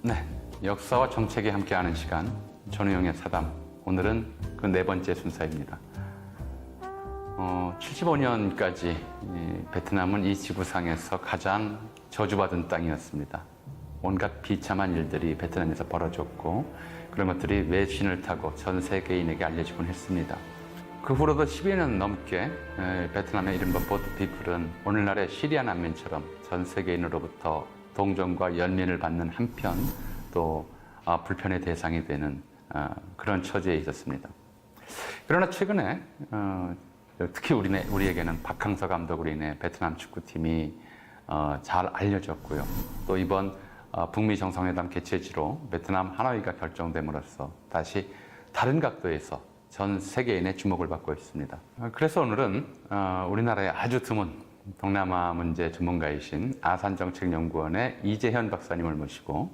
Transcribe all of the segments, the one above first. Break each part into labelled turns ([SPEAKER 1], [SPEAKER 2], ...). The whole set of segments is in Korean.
[SPEAKER 1] 네, 역사와 정책이 함께하는 시간, 전우영의 사담. 오늘은 그 네 번째 순서입니다. 75년까지 베트남은 이 지구상에서 가장 저주받은 땅이었습니다. 온갖 비참한 일들이 베트남에서 벌어졌고 그런 것들이 외신을 타고 전 세계인에게 알려지곤 했습니다. 그 후로도 10여 년 넘게 베트남의 이른바 보트피플은 오늘날의 시리아 난민처럼 전 세계인으로부터 동정과 연민을 받는 한편 또 불편의 대상이 되는 그런 처지에 있었습니다. 그러나 최근에 특히 우리에게는 박항서 감독으로 인해 베트남 축구팀이 잘 알려졌고요. 또 이번 북미 정상회담 개최지로 베트남 하노이가 결정됨으로써 다시 다른 각도에서 전 세계인의 주목을 받고 있습니다. 그래서 오늘은 우리나라의 아주 드문 동남아 문제 전문가이신 아산정책연구원의 이재현 박사님을 모시고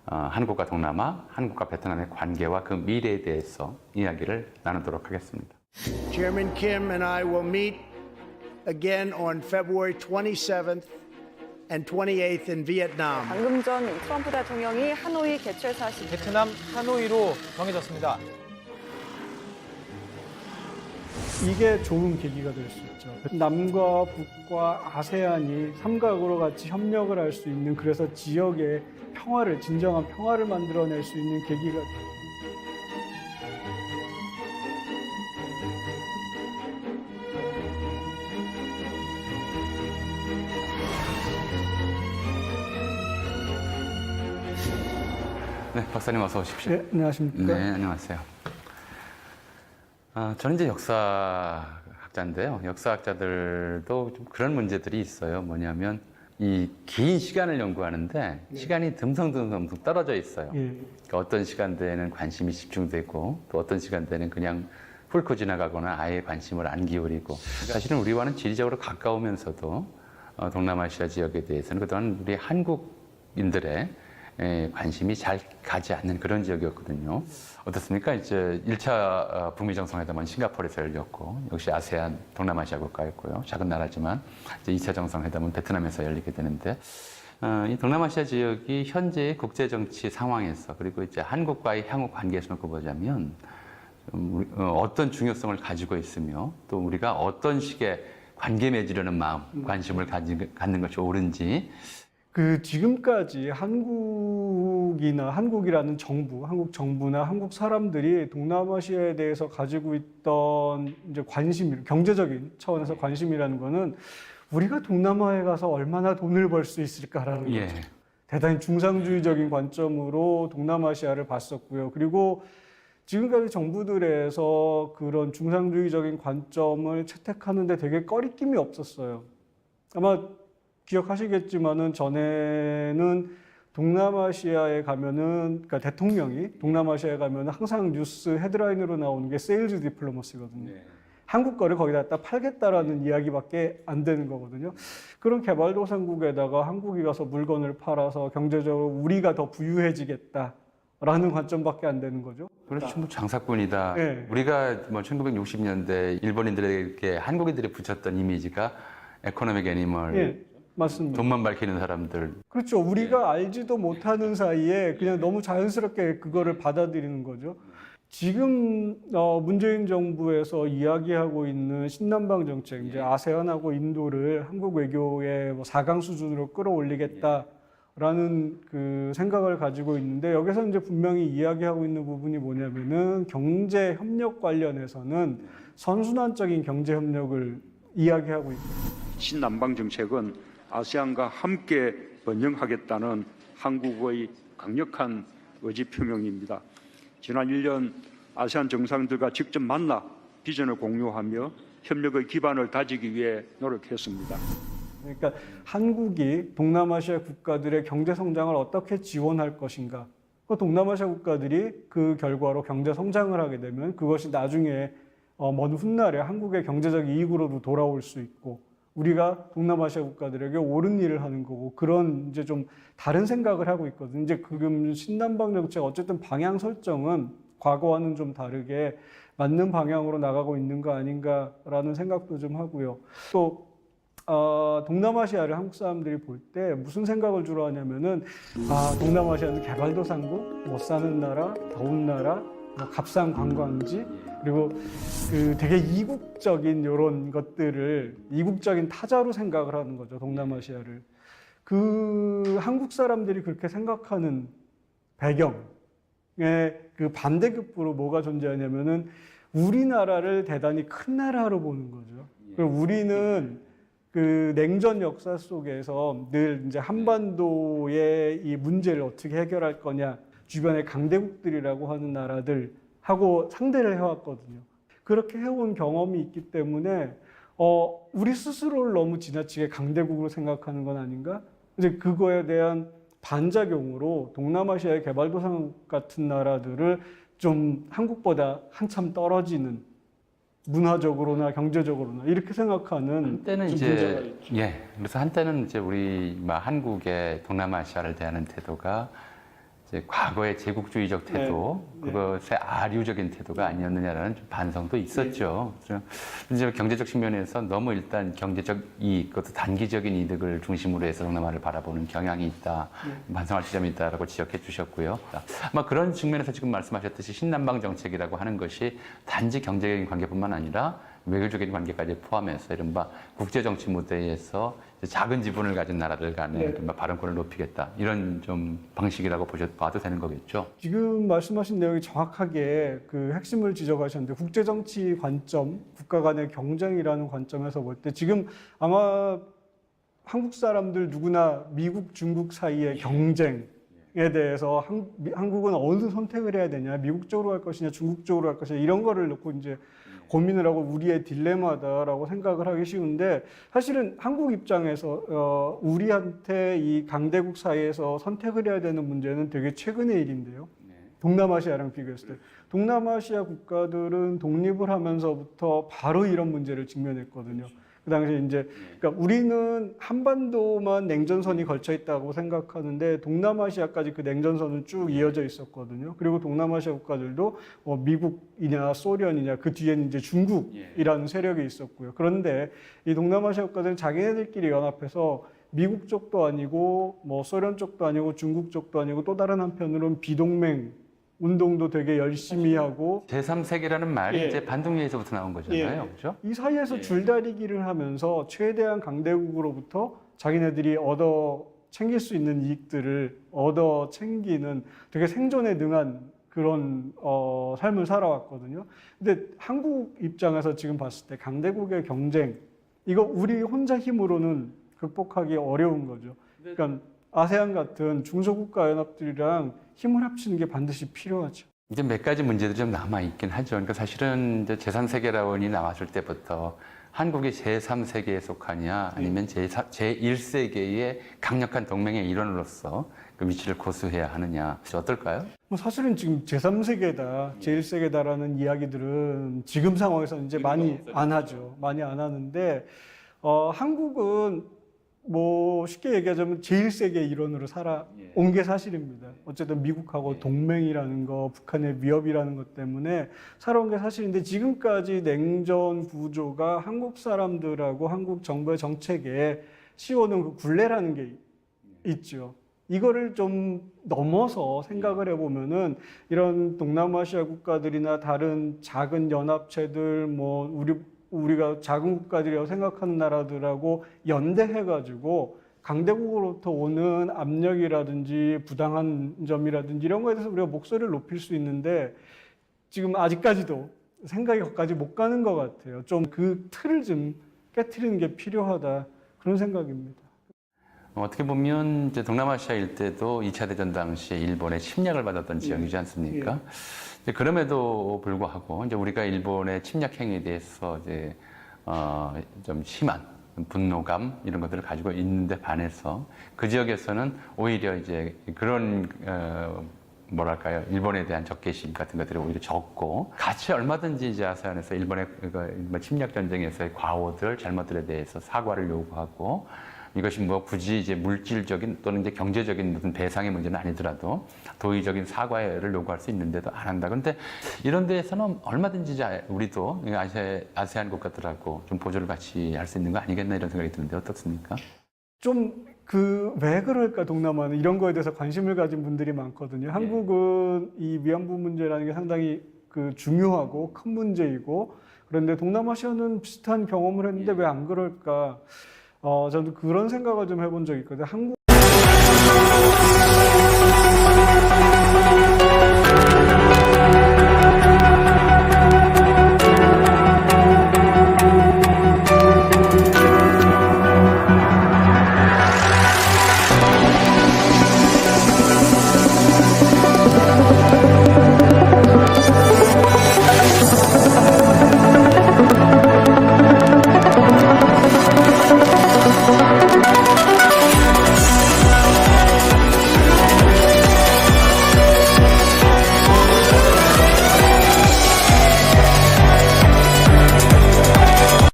[SPEAKER 1] 한국과 동남아, 한국과 베트남의 관계와 그 미래에 대해서 이야기를 나누도록 하겠습니다.
[SPEAKER 2] Chairman Kim and I will meet again on February 27th and 28th in Vietnam.
[SPEAKER 3] 방금 전 트럼프 대통령이 하노이 개최 사실
[SPEAKER 4] 베트남 하노이로 정해졌습니다.
[SPEAKER 5] 이게 좋은 계기가 될 수 있죠. 남과 북과 아세안이 삼각으로 같이 협력을 할 수 있는, 그래서 지역의 평화를, 진정한 평화를 만들어낼 수 있는 계기가
[SPEAKER 1] 네, 박사님 어서 오십시오.
[SPEAKER 5] 네, 안녕하십니까?
[SPEAKER 1] 네, 안녕하세요. 저는 이제 역사학자인데요. 역사학자들도 좀 그런 문제들이 있어요. 뭐냐면 이 긴 시간을 연구하는데 시간이 듬성듬성 떨어져 있어요. 그러니까 어떤 시간대에는 관심이 집중되고 또 어떤 시간대에는 그냥 훑고 지나가거나 아예 관심을 안 기울이고, 사실은 우리와는 지리적으로 가까우면서도 동남아시아 지역에 대해서는 그동안 우리 한국인들의 관심이 잘 가지 않는 그런 지역이었거든요. 어떻습니까? 이제 1차 북미 정상회담은 싱가포르에서 열렸고, 역시 아세안 동남아시아 국가였고요. 작은 나라지만 이제 2차 정상회담은 베트남에서 열리게 되는데, 이 동남아시아 지역이 현재의 국제 정치 상황에서, 그리고 이제 한국과의 향후 관계에서 놓고 보자면 어떤 중요성을 가지고 있으며, 또 우리가 어떤 식의 관계 맺으려는 마음, 관심을 갖는 것이 옳은지.
[SPEAKER 5] 지금까지 한국이라는 정부, 한국 정부나 한국 사람들이 동남아시아에 대해서 가지고 있던 이제 관심, 경제적인 차원에서 관심이라는 거는 우리가 동남아에 가서 얼마나 돈을 벌 수 있을까라는 거죠. 대단히 중상주의적인 관점으로 동남아시아를 봤었고요. 그리고 지금까지 정부들에서 그런 중상주의적인 관점을 채택하는데 되게 꺼리낌이 없었어요. 아마 기억하시겠지만은 전에는 동남아시아에 가면은, 그러니까 대통령이 동남아시아에 가면은 항상 뉴스 헤드라인으로 나오는 게 세일즈 디플로머시거든요. 한국 거를 거기다 갖다 팔겠다라는 이야기밖에 안 되는 거거든요. 그런 개발도상국에다가 한국이 가서 물건을 팔아서 경제적으로 우리가 더 부유해지겠다라는 관점밖에 안 되는 거죠.
[SPEAKER 1] 그렇죠. 뭐 장사꾼이다.
[SPEAKER 5] 네.
[SPEAKER 1] 우리가 뭐 1960년대 일본인들에게 한국인들이 붙였던 이미지가 에코노믹 애니멀,
[SPEAKER 5] 예, 맞습니다.
[SPEAKER 1] 돈만 밝히는 사람들.
[SPEAKER 5] 그렇죠. 우리가 알지도 못하는 사이에 그냥 너무 자연스럽게 그거를 받아들이는 거죠. 지금 문재인 정부에서 이야기하고 있는 신남방 정책, 이제 아세안하고 인도를 한국 외교의 4강 수준으로 끌어올리겠다라는 그 생각을 가지고 있는데, 여기서 이제 분명히 이야기하고 있는 부분이 뭐냐면은 경제 협력 관련해서는 선순환적인 경제 협력을 이야기하고 있거든요.
[SPEAKER 6] 신남방 정책은 아세안과 함께 번영하겠다는 한국의 강력한 의지 표명입니다. 지난 1년 아세안 정상들과 직접 만나 비전을 공유하며 협력의 기반을 다지기 위해 노력했습니다.
[SPEAKER 5] 그러니까 한국이 동남아시아 국가들의 경제 성장을 어떻게 지원할 것인가. 동남아시아 국가들이 그 결과로 경제 성장을 하게 되면 그것이 나중에 먼 훗날에 한국의 경제적 이익으로도 돌아올 수 있고, 우리가 동남아시아 국가들에게 옳은 일을 하는 거고, 그런 이제 좀 다른 생각을 하고 있거든요. 이제 지금 신남방 정책 어쨌든 방향 설정은 과거와는 좀 다르게 맞는 방향으로 나가고 있는 거 아닌가라는 생각도 좀 하고요. 또 동남아시아를 한국 사람들이 볼 때 무슨 생각을 주로 하냐면은 동남아시아는 개발도상국, 못 사는 나라, 더운 나라, 뭐 값싼 관광지, 그리고 그 되게 이국적인 이런 것들을 이국적인 타자로 생각을 하는 거죠, 동남아시아를. 그 한국 사람들이 그렇게 생각하는 배경에 그 반대급부로 뭐가 존재하냐면은 우리나라를 대단히 큰 나라로 보는 거죠. 그리고 우리는 그 냉전 역사 속에서 늘 이제 한반도의 이 문제를 어떻게 해결할 거냐, 주변의 강대국들이라고 하는 나라들하고 상대를 해왔거든요. 그렇게 해온 경험이 있기 때문에 우리 스스로를 너무 지나치게 강대국으로 생각하는 건 아닌가? 이제 그거에 대한 반작용으로 동남아시아의 개발도상국 같은 나라들을 좀 한국보다 한참 떨어지는, 문화적으로나 경제적으로나 이렇게 생각하는
[SPEAKER 1] 한때는
[SPEAKER 5] 좀 문제가
[SPEAKER 1] 이제
[SPEAKER 5] 있죠.
[SPEAKER 1] 그래서 한때는 이제 우리 한국의 동남아시아를 대하는 태도가 이제 과거의 제국주의적 태도, 그것의 아류적인 태도가 아니었느냐라는 좀 반성도 있었죠. 그래서 이제 경제적 측면에서 너무 일단 경제적 이익, 그것도 단기적인 이득을 중심으로 해서 동남아를 바라보는 경향이 있다, 반성할 지점이 있다라고 지적해 주셨고요. 아마 그런 측면에서 지금 말씀하셨듯이 신남방 정책이라고 하는 것이 단지 경제적인 관계뿐만 아니라 외교적인 관계까지 포함해서 이른바 국제정치 무대에서 작은 지분을 가진 나라들 간의 발언권을 높이겠다, 이런 좀 방식이라고 봐도 되는 거겠죠.
[SPEAKER 5] 지금 말씀하신 내용이 정확하게 그 핵심을 지적하셨는데, 국제정치 관점, 국가 간의 경쟁이라는 관점에서 볼 때 지금 아마 한국 사람들 누구나 미국, 중국 사이의 경쟁에 대해서 한국은 어느 선택을 해야 되냐, 미국 쪽으로 갈 것이냐, 중국 쪽으로 갈 것이냐, 이런 거를 놓고 이제 고민을 하고 우리의 딜레마다라고 생각을 하기 쉬운데, 사실은 한국 입장에서 우리한테 이 강대국 사이에서 선택을 해야 되는 문제는 되게 최근의 일인데요. 동남아시아랑 비교했을 때 동남아시아 국가들은 독립을 하면서부터 바로 이런 문제를 직면했거든요. 그 당시에 이제 그러니까 우리는 한반도만 냉전선이 걸쳐 있다고 생각하는데 동남아시아까지 그 냉전선은 쭉 이어져 있었거든요. 그리고 동남아시아 국가들도 미국이냐 소련이냐, 그 뒤에는 이제 중국이라는 세력이 있었고요. 그런데 이 동남아시아 국가들은 자기네들끼리 연합해서 미국 쪽도 아니고 뭐 소련 쪽도 아니고 중국 쪽도 아니고, 또 다른 한편으로는 비동맹 운동도 되게 열심히 하고,
[SPEAKER 1] 제3세계라는 말이 이제 반동리에서부터 나온 거잖아요. 그렇죠?
[SPEAKER 5] 이 사이에서 줄다리기를 하면서 최대한 강대국으로부터 자기네들이 얻어 챙길 수 있는 이익들을 얻어 챙기는 되게 생존에 능한 그런 삶을 살아왔거든요. 근데 한국 입장에서 지금 봤을 때 강대국의 경쟁, 이거 우리 혼자 힘으로는 극복하기 어려운 거죠. 그러니까 아세안 같은 중소국가 연합들이랑 힘을 합치는 게 반드시 필요하죠.
[SPEAKER 1] 이제 몇 가지 문제들이 좀 남아있긴 하죠. 그러니까 사실은 이제 제3세계라원이 나왔을 때부터 한국이 제3세계에 속하냐, 아니면 제1세계의 강력한 동맹의 일원으로서 그 위치를 고수해야 하느냐, 어떨까요?
[SPEAKER 5] 뭐 사실은 지금 제3세계다, 제1세계다라는 이야기들은 지금 상황에서는 이제 많이 안 하죠. 많이 안 하는데, 한국은 뭐 쉽게 얘기하자면 제1세계 일원으로 살아온 게 사실입니다. 어쨌든 미국하고 동맹이라는 거, 북한의 위협이라는 것 때문에 살아온 게 사실인데, 지금까지 냉전 구조가 한국 사람들하고 한국 정부의 정책에 씌워놓은 그 굴레라는 게 있죠. 이거를 좀 넘어서 생각을 해보면은 이런 동남아시아 국가들이나 다른 작은 연합체들, 뭐 우리가 작은 국가들이라고 생각하는 나라들하고 연대해가지고 강대국으로부터 오는 압력이라든지 부당한 점이라든지 이런 거에 대해서 우리가 목소리를 높일 수 있는데, 지금 아직까지도 생각이 거기까지 못 가는 것 같아요. 좀 그 틀을 좀 깨트리는 게 필요하다, 그런 생각입니다.
[SPEAKER 1] 어떻게 보면 이제 동남아시아 일대도 2차 대전 당시에 일본의 침략을 받았던 지역이지 않습니까? 그럼에도 불구하고 이제 우리가 일본의 침략 행위에 대해서 이제 좀 심한 분노감 이런 것들을 가지고 있는데 반해서 그 지역에서는 오히려 이제 그런 뭐랄까요, 일본에 대한 적개심 같은 것들이 오히려 적고, 같이 얼마든지 이제 아세안에서 일본의 침략 전쟁에서의 과오들, 잘못들에 대해서 사과를 요구하고, 이것이 뭐 굳이 이제 물질적인 또는 이제 경제적인 무슨 배상의 문제는 아니더라도 도의적인 사과를 요구할 수 있는데도 안 한다. 그런데 이런 데에서는 얼마든지 우리도 아세안 국가들하고 좀 보조를 같이 할 수 있는 거 아니겠나 이런 생각이 드는데 어떻습니까?
[SPEAKER 5] 좀 왜 그럴까 동남아는 이런 거에 대해서 관심을 가진 분들이 많거든요. 한국은 이 위안부 문제라는 게 상당히 중요하고 큰 문제이고 그런데 동남아시아는 비슷한 경험을 했는데 왜 안 그럴까? 저는 그런 생각을 좀 해본 적이 있거든요.